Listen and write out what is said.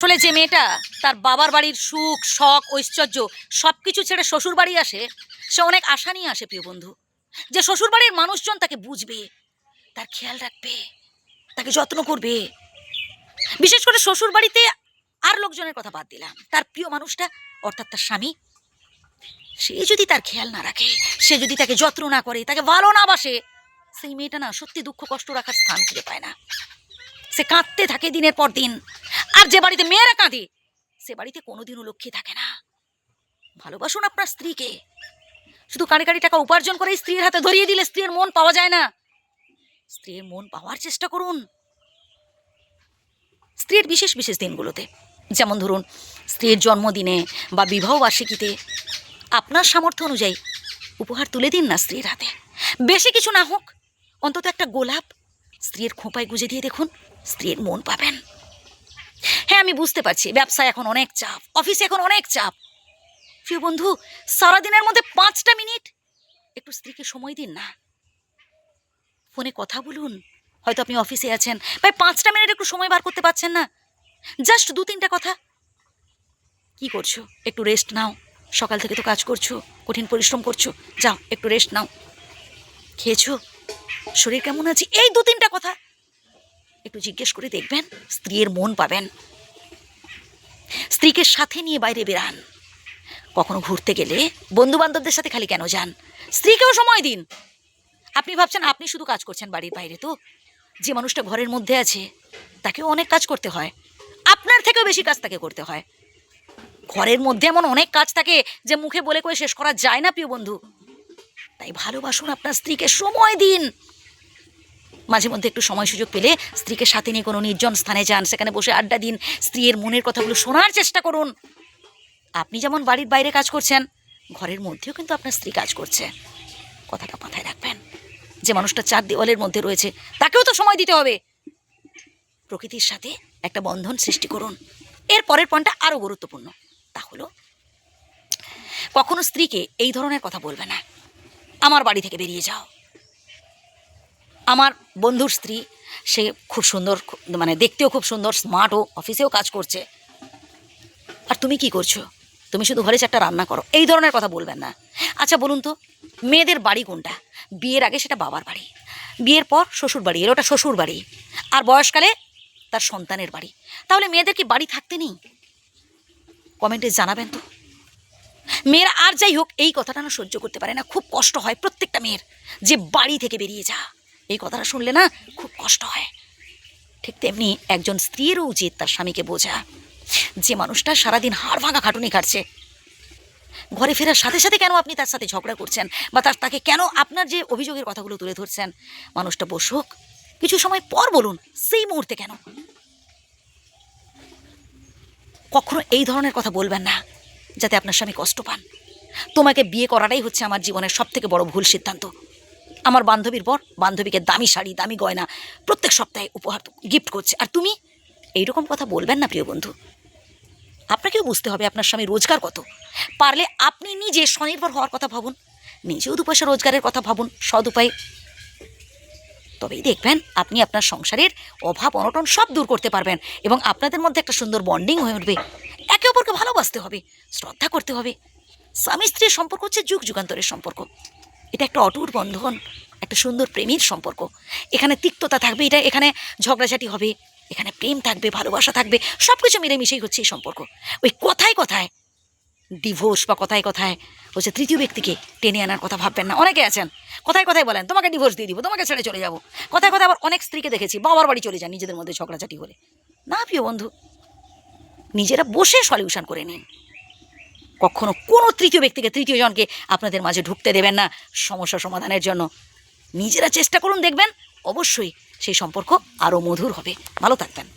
আসলে যে মেয়েটা তার বাবার বাড়ির সুখ শখ ঐশ্বর্য সব কিছু ছেড়ে শ্বশুর বাড়ি আসে, সে অনেক আশা নিয়ে আসে প্রিয় বন্ধু, যে শ্বশুর বাড়ির মানুষজন তাকে বুঝবে, তার খেয়াল রাখবে, তাকে যত্ন করবে। বিশেষ করে শ্বশুর বাড়িতে আর লোকজনের কথা বাদ দিলাম, তার প্রিয় মানুষটা অর্থাৎ তার স্বামী, সে যদি তার খেয়াল না রাখে, সে যদি তাকে যত্ন না করে, তাকে ভালো না বাসে, সেই মেয়েটা না সত্যি দুঃখ কষ্ট রাখার স্থান খুঁজে পায় না। সে কাঁদতে থাকে দিনের পর দিন। আর যে বাড়িতে মেয়েরা কাঁদে, সে বাড়িতে কোনোদিনও লক্ষ্মী থাকে না। ভালোবাসুন আপনার স্ত্রীকে। শুধু কাঁড়ি কাঁড়ি টাকা উপার্জন করে স্ত্রীর হাতে ধরিয়ে দিলে স্ত্রীর মন পাওয়া যায় না। স্ত্রীর মন পাওয়ার চেষ্টা করুন স্ত্রীর বিশেষ বিশেষ দিনগুলোতে, যেমন ধরুন স্ত্রীর জন্মদিনে বা বিবাহ বার্ষিকীতে আপনার সামর্থ্য অনুযায়ী উপহার তুলে দিন না স্ত্রীর হাতে। বেশি কিছু না হোক, অন্তত একটা গোলাপ স্ত্রীর খোঁপায় গুজে দিয়ে দেখুন, স্ত্রীর মন পাবেন। হ্যাঁ, আমি বুঝতে পারছি ব্যবসায় এখন অনেক চাপ, অফিসে এখন অনেক চাপ। প্রিয় বন্ধু, সারাদিনের মধ্যে 5টা মিনিট একটু স্ত্রীকে সময় দিন না। ফোনে কথা বলুন, হয়তো আপনি অফিসে আছেন, ভাই 5টা মিনিট একটু সময় বার করতে পারছেন না? জাস্ট 2-3টা কথা। কি করছো? একটু রেস্ট নাও। সকাল থেকে তো কাজ করছো, কঠিন পরিশ্রম করছো, যাও একটু রেস্ট নাও। খেয়েছো? শরীর কেমন আছে? এই 2-3টা কথা একটু জিজ্ঞেস করে দেখবেন, স্ত্রীর মন পাবেন। স্ত্রীকে সাথে নিয়ে বাইরে বেরান। কখনো ঘুরতে গেলে বন্ধু বান্ধবদের সাথে খালি কেন যান? স্ত্রীকেও সময় দিন। আপনি ভাবছেন আপনি শুধু কাজ করছেন বাড়ির বাইরে, তো যে মানুষটা ঘরের মধ্যে আছে তাকেও অনেক কাজ করতে হয়, আপনার থেকেও বেশি কাজ তাকে করতে হয়। ঘরের মধ্যে এমন অনেক কাজ থাকে যে মুখে বলে করে শেষ করা যায় না প্রিয় বন্ধু। তাই ভালোবাসুন আপনার স্ত্রীকে, সময় দিন। মাঝে মধ্যে একটু সময় সুযোগ পেলে স্ত্রীকে সাথে নিয়ে কোনো নির্জন স্থানে যান, সেখানে বসে আড্ডা দিন, স্ত্রীর মনের কথাগুলো শোনার চেষ্টা করুন। আপনি যেমন বাড়ির বাইরে কাজ করছেন, ঘরের মধ্যেও কিন্তু আপনার স্ত্রী কাজ করছে। কথাটা মাথায় রাখবেন। যে মানুষটা 4 দেওয়ালের মধ্যে রয়েছে তাকেও তো সময় দিতে হবে। প্রকৃতির সাথে একটা বন্ধন সৃষ্টি করুন। এর পরের পয়েন্টটা আরও গুরুত্বপূর্ণ, তা হলো কখনো স্ত্রীকে এই ধরনের কথা বলবে না, আমার বাড়ি থেকে বেরিয়ে যাও। আমার বন্ধুর স্ত্রী, সে খুব সুন্দর, মানে দেখতেও খুব সুন্দর, স্মার্টও, অফিসেও কাজ করছে, আর তুমি কি করছো? তুমি শুধু ঘরে 4টা রান্না করো। এই ধরনের কথা বলবেন না। আচ্ছা বলুন তো, মেয়েদের বাড়ি কোনটা? বিয়ের আগে সেটা বাবার বাড়ি, বিয়ের পর শ্বশুর বাড়ি, এর ওটা শ্বশুর বাড়ি, আর বয়সকালে তার সন্তানের বাড়ি। তাহলে মেয়েদের কি বাড়ি থাকতে নেই? কমেন্টে জানাবেন তো। মেয়েরা আর যাই হোক এই কথাটা না সহ্য করতে পারে না, খুব কষ্ট হয় প্রত্যেকটা মেয়ের, যে বাড়ি থেকে বেরিয়ে যা, এই কথাটা শুনলে না খুব কষ্ট হয়। ঠিক তেমনি একজন স্ত্রীরও উচিত তার স্বামীকে বোঝা, যে মানুষটা সারাদিন হাড় ভাঙা খাটুনি কাটছে, ঘরে ফেরার সাথে সাথে কেন আপনি তার সাথে ঝগড়া করছেন, বা তাকে কেন আপনার যে অভিযোগের কথাগুলো তুলে ধরছেন? মানুষটা বসুক, কিছু সময় পর বলুন, সেই মুহূর্তে কেন? কখনো এই ধরনের কথা বলবেন না যাতে আপনার স্বামী কষ্ট পান। তোমাকে বিয়ে করাটাই হচ্ছে আমার জীবনের সবথেকে বড় ভুল সিদ্ধান্ত। আমার বান্ধবীর পর বান্ধবীকে দামি শাড়ি, দামি গয়না প্রত্যেক সপ্তাহে উপহার গিফট করছে, আর তুমি এইরকম কথা বলবেন না প্রিয় বন্ধু। আপনাকেও বুঝতে হবে আপনার স্বামী রোজগার কত। পারলে আপনি নিজে স্বনির্ভর হওয়ার কথা ভাবুন, নিজেও 2 পয়সা রোজগারের কথা ভাবুন সৎ উপায়ে। তবেই দেখবেন আপনি আপনার সংসারের অভাব অনটন সব দূর করতে পারবেন, এবং আপনাদের মধ্যে একটা সুন্দর বন্ডিং হয়ে উঠবে। একে অপরকে ভালোবাসতে হবে, শ্রদ্ধা করতে হবে। স্বামী স্ত্রীর সম্পর্ক হচ্ছে যুগ যুগান্তরের সম্পর্ক। এটা একটা অটুট বন্ধন, একটা সুন্দর প্রেমের সম্পর্ক। এখানে তিক্ততা থাকবে, এখানে ঝগড়াঝাটি হবে, এখানে প্রেম থাকবে, ভালোবাসা থাকবে, সব কিছু মিলেমিশেই হচ্ছে এই সম্পর্ক। ওই কথায় কথায় ডিভোর্স বা কথায় কথায় হচ্ছে তৃতীয় ব্যক্তিকে টেনে আনার কথা ভাববেন না। অনেকে আছেন কথায় কথায় বলেন তোমাকে ডিভোর্স দিয়ে দিব, তোমাকে ছেড়ে চলে যাব। কথায় কথায় আবার অনেক স্ত্রীকে দেখেছি বাবার বাড়ি চলে যান নিজেদের মধ্যে ঝগড়াঝাটি হলে। না প্রিয় বন্ধু, নিজেরা বসে সলিউশন করে নিন। কখনো কোনো তৃতীয় ব্যক্তিকে, তৃতীয় জনকে আপনাদের মাঝে ঢুকতে দেবেন না সমস্যা সমাধানের জন্য। নিজেরা চেষ্টা করুন, দেখবেন অবশ্যই সেই সম্পর্ক আরও মধুর হবে। ভালো থাকবেন।